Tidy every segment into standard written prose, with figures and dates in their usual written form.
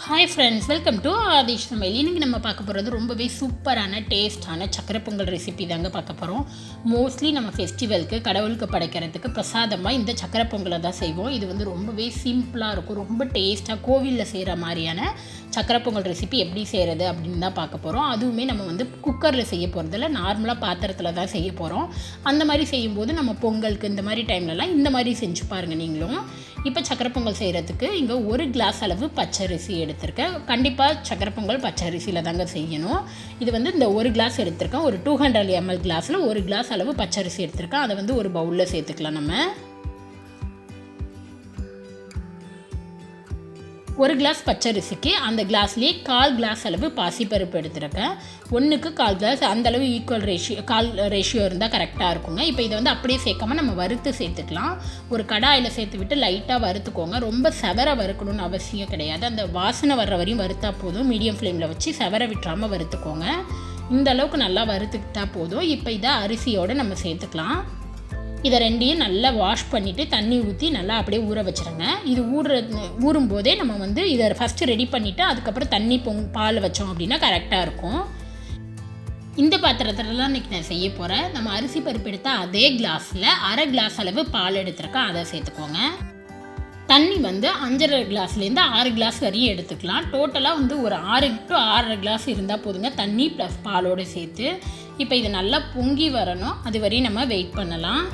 Hi friends, welcome to Aadish சமையல். இன்றைக்கி நம்ம பார்க்க போகிறது ரொம்பவே சூப்பரான டேஸ்டான சக்கரை பொங்கல் ரெசிபி தாங்க பார்க்க போகிறோம். மோஸ்ட்லி நம்ம ஃபெஸ்டிவலுக்கு கடவுளுக்கு படைக்கிறதுக்கு பிரசாதமாக இந்த சக்கரை பொங்கலை தான் செய்வோம். இது வந்து ரொம்பவே சிம்பிளாக இருக்கும், ரொம்ப டேஸ்ட்டாக கோவிலில் செய்கிற மாதிரியான சக்கரை பொங்கல் ரெசிபி எப்படி செய்கிறது அப்படின்னு தான் பார்க்க போகிறோம். அதுவுமே நம்ம வந்து குக்கரில் செய்ய போகிறதில்ல, நார்மலாக பாத்திரத்தில் தான் செய்ய போகிறோம். அந்த மாதிரி செய்யும்போது நம்ம பொங்கலுக்கு இந்த மாதிரி டைம்லலாம் இந்த மாதிரி செஞ்சு பாருங்கள் நீங்களும். இப்போ சக்கரை பொங்கல் செய்கிறதுக்கு இங்கே 1 கிளாஸ் அளவு பச்சரிசி எடுத்திருக்கேன். கண்டிப்பாக சக்கரை பொங்கல் பச்சரிசியில் தாங்க செய்யணும். இது வந்து இந்த 1 கிளாஸ் எடுத்திருக்கேன். ஒரு 200 ml கிளாஸில் 1 கிளாஸ் அளவு பச்சரிசி எடுத்திருக்கேன். அதை வந்து ஒரு பவுலில் சேர்த்துக்கலாம். நம்ம 1 கிளாஸ் பச்சரிசிக்கு அந்த கிளாஸ்லேயே 1/4 கிளாஸ் அளவு பாசிப்பருப்பு எடுத்துருக்கேன். 1க்கு 1/4 கிளாஸ், அந்தளவு ஈக்குவல் ரேஷியோ இருந்தால் கரெக்டாக இருக்குங்க. இப்போ இதை வந்து அப்படியே சேர்க்காமல் நம்ம வறுத்து சேர்த்துக்கலாம். ஒரு கடாயில் சேர்த்து விட்டு லைட்டாக வறுத்துக்கோங்க. ரொம்ப செவர வறுக்கணும்னு அவசியம் கிடையாது. அந்த வாசனை வர்ற வரையும் வறுத்தா போதும். மீடியம் ஃப்ளேமில் வச்சு செவர விட்டுறாமல் வறுத்துக்கோங்க. இந்த அளவுக்கு நல்லா வறுத்துக்கிட்டால் போதும். இப்போ இதை அரிசியோடு நம்ம சேர்த்துக்கலாம். இதை ரெண்டையும் நல்லா வாஷ் பண்ணிவிட்டு தண்ணி ஊற்றி நல்லா அப்படியே ஊற வச்சுருங்க. இது ஊறும்போதே நம்ம வந்து இதை ஃபஸ்ட்டு ரெடி பண்ணிவிட்டு அதுக்கப்புறம் தண்ணி பால் வச்சோம் அப்படின்னா கரெக்டாக இருக்கும். இந்த பாத்திரத்தில் தான் இன்றைக்கி நான் செய்ய போகிறேன். நம்ம அரிசி பருப்பு எடுத்தால் அதே கிளாஸில் 1/2 கிளாஸ் அளவு பால் எடுத்துருக்கேன், அதை சேர்த்துக்கோங்க. தண்ணி வந்து 5.5 கிளாஸ்லேருந்து 6 கிளாஸ் வரையும் எடுத்துக்கலாம். டோட்டலாக வந்து ஒரு 6 to 6.5 கிளாஸ் இருந்தால் போதுங்க, தண்ணி ப்ளஸ் பாலோடு சேர்த்து. இப்போ இது நல்லா பொங்கி வரணும், அது வரையும் நம்ம வெயிட் பண்ணலாம்.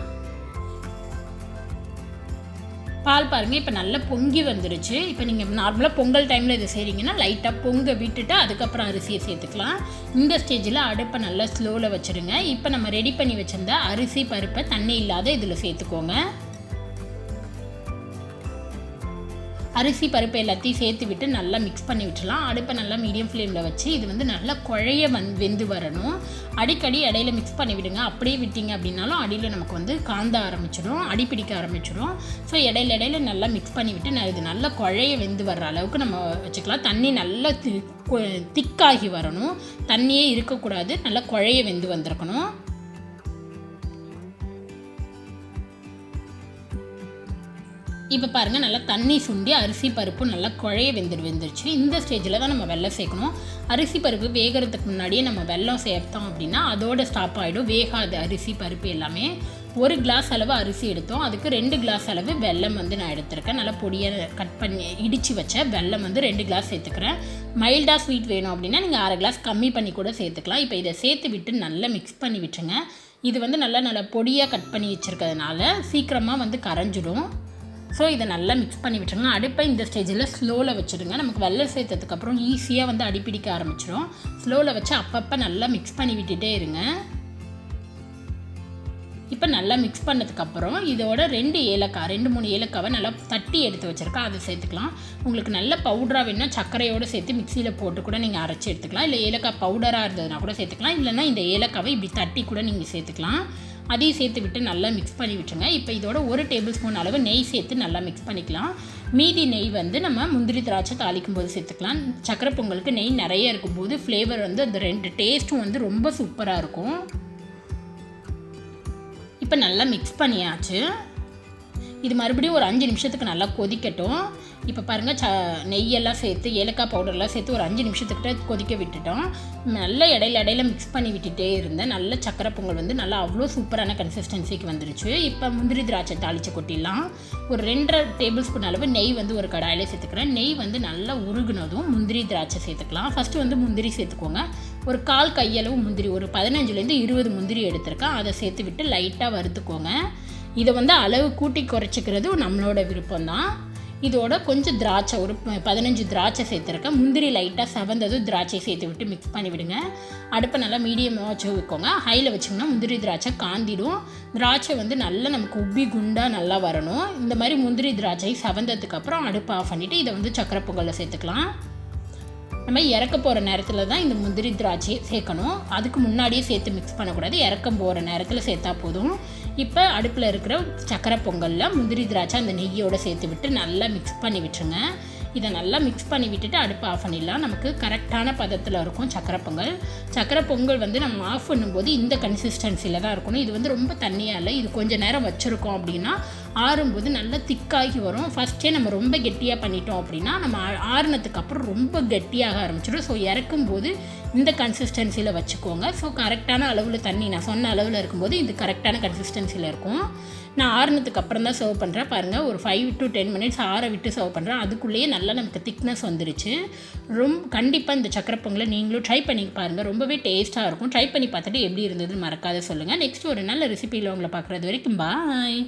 பால் பாருங்கள், இப்போ நல்லா பொங்கி வந்துருச்சு. இப்போ நீங்கள் நார்மலாக பொங்கல் டைமில் இது செய்கிறீங்கன்னா லைட்டாக பொங்க விட்டுட்டு அதுக்கப்புறம் அரிசியை சேர்த்துக்கலாம். இந்த ஸ்டேஜில் அடுப்பை நல்லா ஸ்லோவில் வச்சுருங்க. இப்போ நம்ம ரெடி பண்ணி வச்சுருந்த அரிசி பருப்பை தண்ணி இல்லாத இதில் சேர்த்துக்கோங்க. அரிசி பருப்பு எல்லாத்தையும் சேர்த்து விட்டு நல்லா மிக்ஸ் பண்ணி விட்டுலாம். அடுப்பை நல்லா மீடியம் ஃப்ளேமில் வச்சு இது வந்து நல்லா குழைய வெந்து வரணும். அடிக்கடி இடையில மிக்ஸ் பண்ணி விடுங்க. அப்படியே விட்டிங்க அப்படின்னாலும் அடியில் நமக்கு வந்து காந்த ஆரம்பிச்சிடும், அடி பிடிக்க ஆரம்பிச்சிடும். ஸோ இடையில நல்லா மிக்ஸ் பண்ணி விட்டு இது நல்லா குழைய வெந்து வர்ற அளவுக்கு நம்ம வச்சுக்கலாம். தண்ணி நல்லா திக்காகி வரணும், தண்ணியே இருக்கக்கூடாது, நல்லா குழைய வெந்து வந்திருக்கணும். இப்போ பாருங்கள், நல்லா தண்ணி சுண்டி அரிசி பருப்பு நல்லா குழைய வெந்துருச்சு. இந்த ஸ்டேஜில் தான் நம்ம வெல்லம் சேர்க்கணும். அரிசி பருப்பு வேகிறதுக்கு முன்னாடியே நம்ம வெல்லம் சேர்த்தோம் அப்படின்னா அதோட ஸ்டாப் ஆகிடும், வேகாது அரிசி பருப்பு எல்லாமே. 1 கிளாஸ் அளவு அரிசி எடுத்தோம், அதுக்கு 2 கிளாஸ் அளவு வெல்லம் வந்து நான் எடுத்துருக்கேன். நல்லா பொடியை கட் பண்ணி இடித்து வச்ச வெல்லம் வந்து 2 கிளாஸ் சேர்த்துக்கிறேன். மைல்டாக ஸ்வீட் வேணும் அப்படின்னா நீங்கள் 1/2 கிளாஸ் கம்மி பண்ணி கூட சேர்த்துக்கலாம். இப்போ இதை சேர்த்து விட்டு நல்லா மிக்ஸ் பண்ணி விட்டுருங்க. இது வந்து நல்லா பொடியாக கட் பண்ணி வச்சுருக்கிறதுனால சீக்கிரமாக வந்து கரைஞ்சிடும். ஸோ இதை நல்லா மிக்ஸ் பண்ணி விட்டுருங்க. அடுப்பை இந்த ஸ்டேஜில் ஸ்லோவில் வச்சுடுங்க. நமக்கு வெல்லம் சேர்த்ததுக்கப்புறம் ஈஸியாக வந்து அடிப்பிடிக்க ஆரம்பிச்சிடும். ஸ்லோவில் வச்சு அப்பப்போ நல்லா மிக்ஸ் பண்ணி விட்டுட்டே இருங்க. இப்போ நல்லா மிக்ஸ் பண்ணதுக்கப்புறம் இதோட 2 ஏலக்காய் 2-3 ஏலக்காவை நல்லா தட்டி எடுத்து வச்சுருக்கேன், அதை சேர்த்துக்கலாம். உங்களுக்கு நல்ல பவுடராக வேணுன்னா சர்க்கரையோடு சேர்த்து மிக்சியில் போட்டு கூட நீங்கள் அரைச்சி எடுத்துக்கலாம். இல்லை ஏலக்காய் பவுடராக இருந்ததுனா கூட சேர்த்துக்கலாம். இல்லைன்னா இந்த ஏலக்காவை இப்படி தட்டி கூட நீங்கள் சேர்த்துக்கலாம். அதையும் சேர்த்து விட்டு நல்லா மிக்ஸ் பண்ணி விட்டுருங்க. இப்போ இதோட 1 டேபிள் ஸ்பூன் அளவு நெய் சேர்த்து நல்லா மிக்ஸ் பண்ணிக்கலாம். மீதி நெய் வந்து நம்ம முந்திரி திராட்சை தாளிக்கும் போது சேர்த்துக்கலாம். சக்கரை பொங்கலுக்கு நெய் நிறைய இருக்கும்போது ஃப்ளேவர் வந்து அந்த 2 டேஸ்ட்டும் வந்து ரொம்ப சூப்பராக இருக்கும். இப்போ நல்லா மிக்ஸ் பண்ணியாச்சு. இது மறுபடியும் ஒரு 5 நிமிஷத்துக்கு நல்லா கொதிக்கட்டும். இப்போ பாருங்கள், நெய்யெல்லாம் சேர்த்து ஏலக்காய் பவுடர்லாம் சேர்த்து ஒரு 5 நிமிஷத்துக்கிட்ட கொதிக்க விட்டுட்டோம். நல்லா இடையில மிக்ஸ் பண்ணி விட்டுட்டே இருந்தேன். நல்ல சக்கரை பொங்கல் வந்து நல்லா அவ்வளோ சூப்பரான கன்சிஸ்டன்சிக்கு வந்துருச்சு. இப்போ முந்திரி திராட்சை தாளித்து கொட்டிடலாம். ஒரு 2.5 டேபிள் ஸ்பூன் அளவு நெய் வந்து ஒரு கடாயில் சேர்த்துக்கிறேன். நெய் வந்து நல்லா உருகுனதும் முந்திரி திராட்சை சேர்த்துக்கலாம். ஃபஸ்ட்டு வந்து முந்திரி சேர்த்துக்கோங்க. ஒரு 1/4 கையளவு முந்திரி, ஒரு 15-20 முந்திரி எடுத்திருக்கேன், அதை சேர்த்து விட்டு லைட்டாக வறுத்துக்கோங்க. இதை வந்து அளவு கூட்டி குறைச்சிக்கிறது நம்மளோட விருப்பம்தான். இதோட கொஞ்சம் திராட்சை, ஒரு 15 திராட்சை சேர்த்துருக்கேன். முந்திரி லைட்டாக செவந்ததும் திராட்சை சேர்த்து விட்டு மிக்ஸ் பண்ணி விடுங்க. அடுப்பை நல்லா மீடியமாக வச்சு வைக்கோங்க. ஹையில் வச்சிங்கன்னா முந்திரி திராட்சை காந்திடும். திராட்சை வந்து நல்லா நமக்கு உப்பி குண்டாக நல்லா வரணும். இந்த மாதிரி முந்திரி திராட்சை செவந்ததுக்கப்புறம் அடுப்பை ஆஃப் பண்ணிவிட்டு இதை வந்து சக்கரை பொங்கலில் சேர்த்துக்கலாம். நம்ம இறக்க போகிற நேரத்தில் தான் இந்த முந்திரி திராட்சையை சேர்க்கணும். அதுக்கு முன்னாடியே சேர்த்து மிக்ஸ் பண்ணக்கூடாது, இறக்கம் போகிற நேரத்தில் சேர்த்தா போதும். இப்போ அடுப்பில் இருக்கிற சக்கரை பொங்கலில் முந்திரி திராட்சை அந்த நெய்யோடு சேர்த்து விட்டு நல்லா மிக்ஸ் பண்ணி விட்டுருங்க. இதை நல்லா மிக்ஸ் பண்ணி விட்டுட்டு அடுப்பு ஆஃப் பண்ணிடலாம். நமக்கு கரெக்டான பதத்தில் இருக்கும் சக்கரை பொங்கல். சக்கரை பொங்கல் வந்து நம்ம ஆஃப் பண்ணும்போது இந்த கன்சிஸ்டன்சியில் தான் இருக்கணும். இது வந்து ரொம்ப தண்ணியாக இல்லை. இது கொஞ்சம் நேரம் வச்சுருக்கோம் அப்படின்னா ஆறும்போது நல்லா திக்காகி வரும். ஃபஸ்ட்டே நம்ம ரொம்ப கெட்டியாக பண்ணிட்டோம் அப்படின்னா நம்ம ஆறுனதுக்கப்புறம் ரொம்ப கெட்டியாக ஆரம்பிச்சிடும். ஸோ இறக்கும்போது இந்த கன்சிஸ்டன்சியில் வச்சுக்கோங்க. ஸோ கரெக்டான அளவில் தண்ணி நான் சொன்ன அளவில் இருக்கும்போது இது கரெக்டான கன்சிஸ்டன்சியில் இருக்கும். நான் ஆறுனதுக்கு அப்புறம் தான் சர்வ் பண்ணுறேன். பாருங்கள், ஒரு 5 to 10 minutes ஆற விட்டு சர்வ் பண்ணுறேன். அதுக்குள்ளேயே நல்லா நமக்கு திக்னஸ் வந்துருச்சு. கண்டிப்பாக இந்த சக்கரை பொங்கலை நீங்களும் ட்ரை பண்ணி பாருங்கள். ரொம்பவே டேஸ்ட்டாக இருக்கும். ட்ரை பண்ணி பார்த்துட்டு எப்படி இருந்ததுன்னு மறக்காத சொல்லுங்கள். நெக்ஸ்ட் ஒரு நல்ல ரெசிபியில் உங்களை பார்க்குறது வரைக்கும் பாய்.